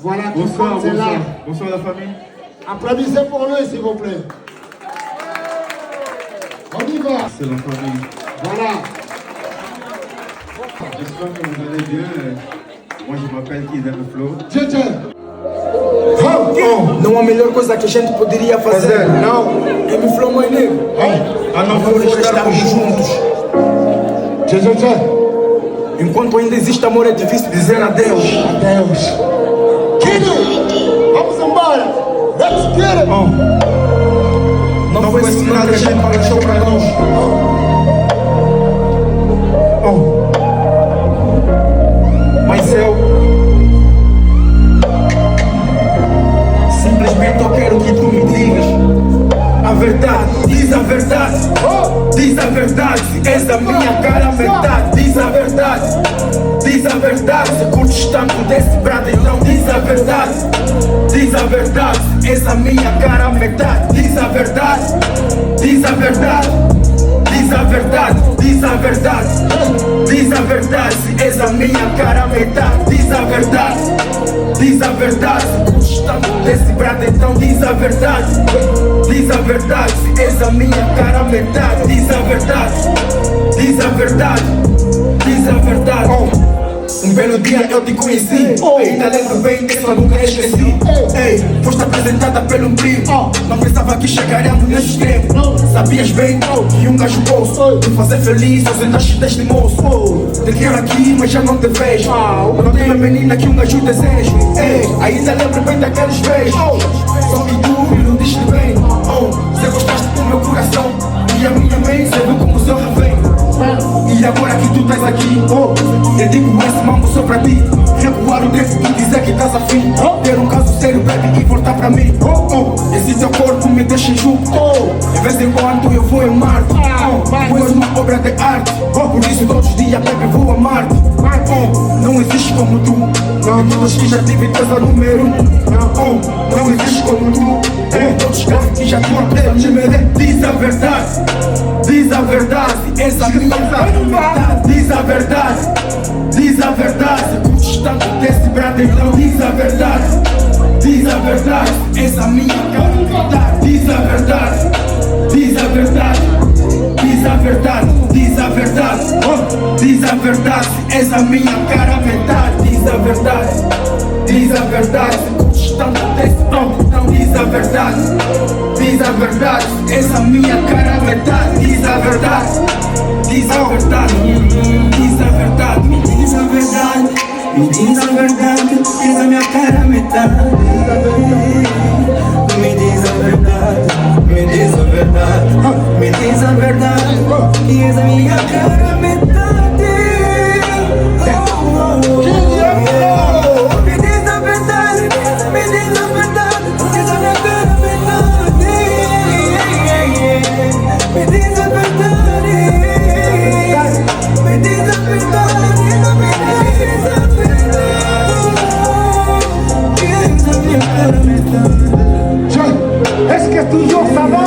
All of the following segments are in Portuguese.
Voilà, bonsoir, c'est là. Bonsoir la famille. Applaudissez pour lui, s'il vous plaît. On y va. C'est la famille. Voilà. J'espère que vous allez bien. Moi, je m'appelle Kylian Flo. Não há melhor coisa que a gente poderia fazer. Não. É me Flow, my name. Ah, não, Por estarmos juntos. Enquanto ainda existe amor, é difícil dizer adeus. Adeus. Kid, vamos embora. Let's get it. Não foi ensinado a gente para show para nós. Mas eu simplesmente eu quero que tu me digas a verdade, diz a verdade, diz a verdade, se és a minha cara a metade, diz a verdade, diz a verdade, se curtes tanto desse brado, então diz a verdade, diz a verdade, se és a minha cara a metade, diz a verdade, diz a verdade, diz a verdade, diz a verdade, diz a verdade, se és a minha cara a metade, diz a verdade, diz a verdade, se curtes tanto desse brado, então diz a verdade, diz a verdade, se és a minha cara a metade, diz a verdade, diz a verdade, diz a verdade. Um belo dia eu te conheci, ainda lembro bem que só nunca esqueci. Ei, foste apresentada pelo primo, não pensava que chegaríamos nesse extremo. Sabias bem que um gajo posso te fazer feliz, ausentaste deste moço. Te quero aqui, mas já não te vejo. Não tenho a menina que um gajo deseja. Ei, ainda lembro bem daqueles beijos. Só que tu me iludiste bem. Você gostaste do meu coração e a minha mãe, você viu como o seu revém. E agora que tu estás aqui, dedico esse mambo só pra ti. Recuar o tempo e dizer que estás afim. Ter um caso sério, baby, e voltar pra mim. Esse teu corpo me deixa enxuto. De vez em quando eu vou amar-te. Tu és uma obra de arte. Por isso todos os dias, baby, vou amar-te. Não existe como tu. Todos que já tive casa número 1. Não existe como tu. Todos que já tive casa número 1. Diz a verdade, diz a verdade, és a minha verdade. Diz a verdade, diz a verdade, se curtes tanto desse brado, então diz a verdade, diz a verdade, és a minha verdade. Diz a verdade, diz a verdade, diz a verdade, diz a verdade, diz a verdade, és a minha cara a metade. Diz a verdade, diz a verdade, se curtes tanto desse brado, então diz a verdade, diz a verdade, és a minha cara a metade. Diz a verdade, diz a verdade, diz a verdade, me diz a verdade, me diz a verdade, és a minha cara a metade. Me diz a verdade, me diz a verdade, me diz a verdade, que és a minha cara a metade. Me diz a verdade, me diz a verdade, és a minha cara a metade. Me diz a verdade, me diz a verdade, me diz a verdade, és a minha cara a metade. Est-ce que toujours ça va?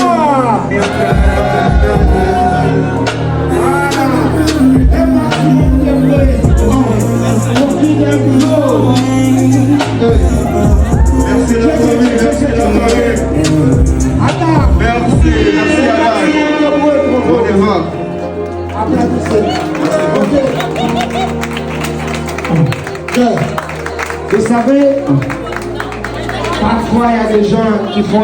Vous savez, parfois il y a des gens qui font